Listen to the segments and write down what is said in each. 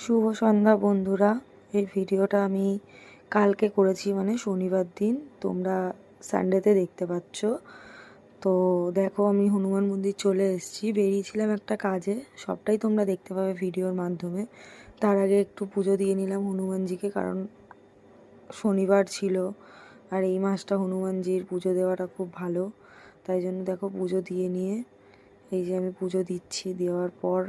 শুভ সন্ধ্যা বন্ধুরা। এই ভিডিওটা আমি কালকে করেছি, মানে শনিবার দিন। তোমরা সানডেতে দেখতে পাচ্ছ। তো দেখো, আমি হনুমান মন্দির চলে এসেছি। বেরিয়েছিলাম একটা কাজে, সবটাই তোমরা দেখতে পাবে ভিডিওর মাধ্যমে। তার আগে একটু পুজো দিয়ে নিলাম হনুমানজিকে, কারণ শনিবার ছিল আর এই মাসটা হনুমানজির পুজো দেওয়াটা খুব ভালো। তাই জন্য দেখো, পুজো দিয়ে নিয়ে এই যে আমি পুজো দিচ্ছি। দেওয়ার পর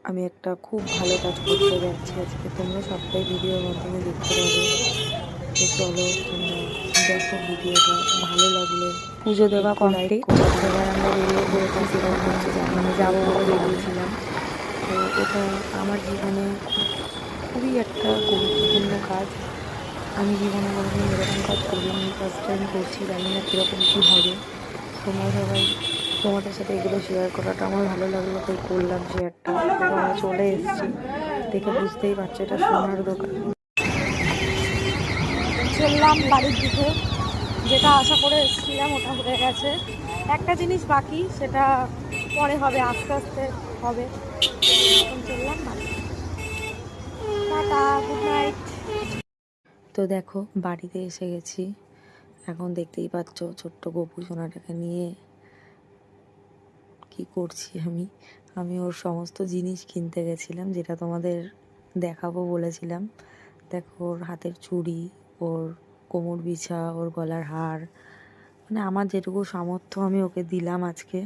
আমি একটা খুব ভালো কাজ করতে যাচ্ছি আজকে, তোমরা সবটাই ভিডিওর মাধ্যমে দেখতে পাবে। তো চলো তোমরা দেখো ভিডিওটা। ভালো লাগলে পুজো দেওয়া কমপ্লিট, এবার আমরা বেরিয়ে পড়েছি। সেটা হচ্ছে যে আমি যাবো বলে বেরিয়েছিলাম। তো এটা আমার জীবনে খুবই একটা গুরুত্বপূর্ণ কাজ। আমি জীবনে কোনোদিন এরকম কাজ করিনি, ফার্স্ট টাইম করছি। জানি না কীরকম কী হবে। তোমরা সবাই, তোমাদের সাথে এগুলো শেয়ার করাটা আমার ভালো লাগলো, তাই করলাম শেয়ারটা। আমরা চলে এসেছি, দেখে বুঝতেই পারছো এটা সোনার দোকান। চললাম বাড়ির দিকে। যেটা আশা করে এসেছিলাম ওটা হয়ে গেছে। একটা জিনিস বাকি, সেটা পরে হবে, আস্তে আস্তে হবে। এখন চললাম বাড়ি। Tata, good night. তো দেখো, বাড়িতে এসে গেছি। এখন দেখতেই পাচ্ছ ছোট্ট গপু সোনাটাকে নিয়ে কি করছি আমি। আমি ওর সমস্ত জিনিস কিনতে গেছিলাম, যেটা তোমাদের দেখাবো বলেছিলাম। দেখো, ওর হাতের চুড়ি, ওর কোমর বিছা, ওর গলার হার, মানে আমার যেটুকু সামর্থ্য আমি ওকে দিলাম আজকে।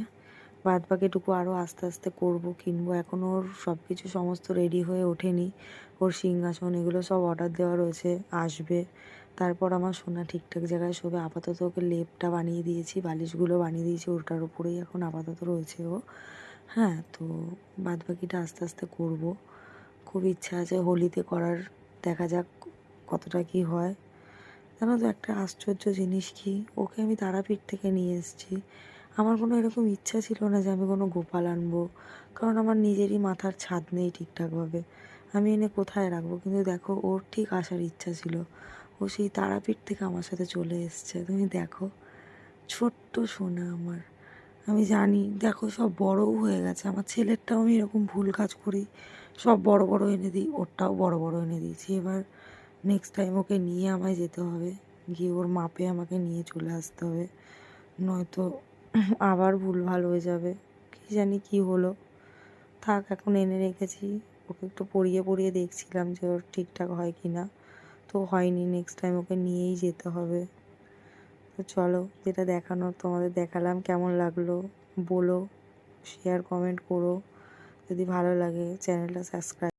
বাদ বাকিটুকু আরও আস্তে আস্তে করবো, কিনবো। এখন ওর সব কিছু সমস্ত রেডি হয়ে ওঠেনি। ওর সিংহাসন এগুলো সব অর্ডার দেওয়া রয়েছে, আসবে। তারপর আমার সোনা ঠিকঠাক জায়গায় শোবে। আপাতত ওকে লেপটা বানিয়ে দিয়েছি, বালিশগুলো বানিয়ে দিয়েছি, ওটার উপরেই এখন আপাতত রয়েছে ও। হ্যাঁ, তো বাদ বাকিটা আস্তে আস্তে করবো। খুব ইচ্ছা আছে হোলিতে করার, দেখা যাক কতটা কি হয়। জানো তো একটা আশ্চর্য জিনিস কি, ওকে আমি তারাপীঠ থেকে নিয়ে এসেছি। আমার কোনো এরকম ইচ্ছা ছিল না যে আমি কোনো গোপাল আনবো, কারণ আমার নিজেরই মাথার ছাদ নেই ঠিকঠাকভাবে। আমি এনে কোথায় রাখবো? কিন্তু দেখো, ওর ঠিক আসার ইচ্ছা ছিল। ও সেই তারাপীঠ থেকে আমার সাথে চলে এসছে। তুমি দেখো, ছোট্ট সোনা আমার। আমি জানি, দেখো সব বড়ও হয়ে গেছে। আমার ছেলেরটাও আমি এরকম ভুল কাজ করি, সব বড় বড় এনে দিই, ওরটাও বড় বড় এনে দিয়েছি। এবার নেক্সট টাইম ওকে নিয়ে আমায় যেতে হবে, গিয়ে ওর মাপে আমাকে নিয়ে চলে আসতে হবে, নয়তো আবার ভুলভাল হয়ে যাবে। কি জানি কি হলো। থাক, এখন এনে রেখেছি। ওকে একটু পরিয়ে পরিয়ে দেখছিলাম যে ওর ঠিকঠাক হয় কি না। তো হয়নি, নেক্সট টাইম ওকে নিয়েই যেতে হবে। তো চলো, যেটা দেখানোর তোমাদের দেখালাম। কেমন লাগলো বলো, শেয়ার কমেন্ট করো। যদি ভালো লাগে চ্যানেলটা সাবস্ক্রাইব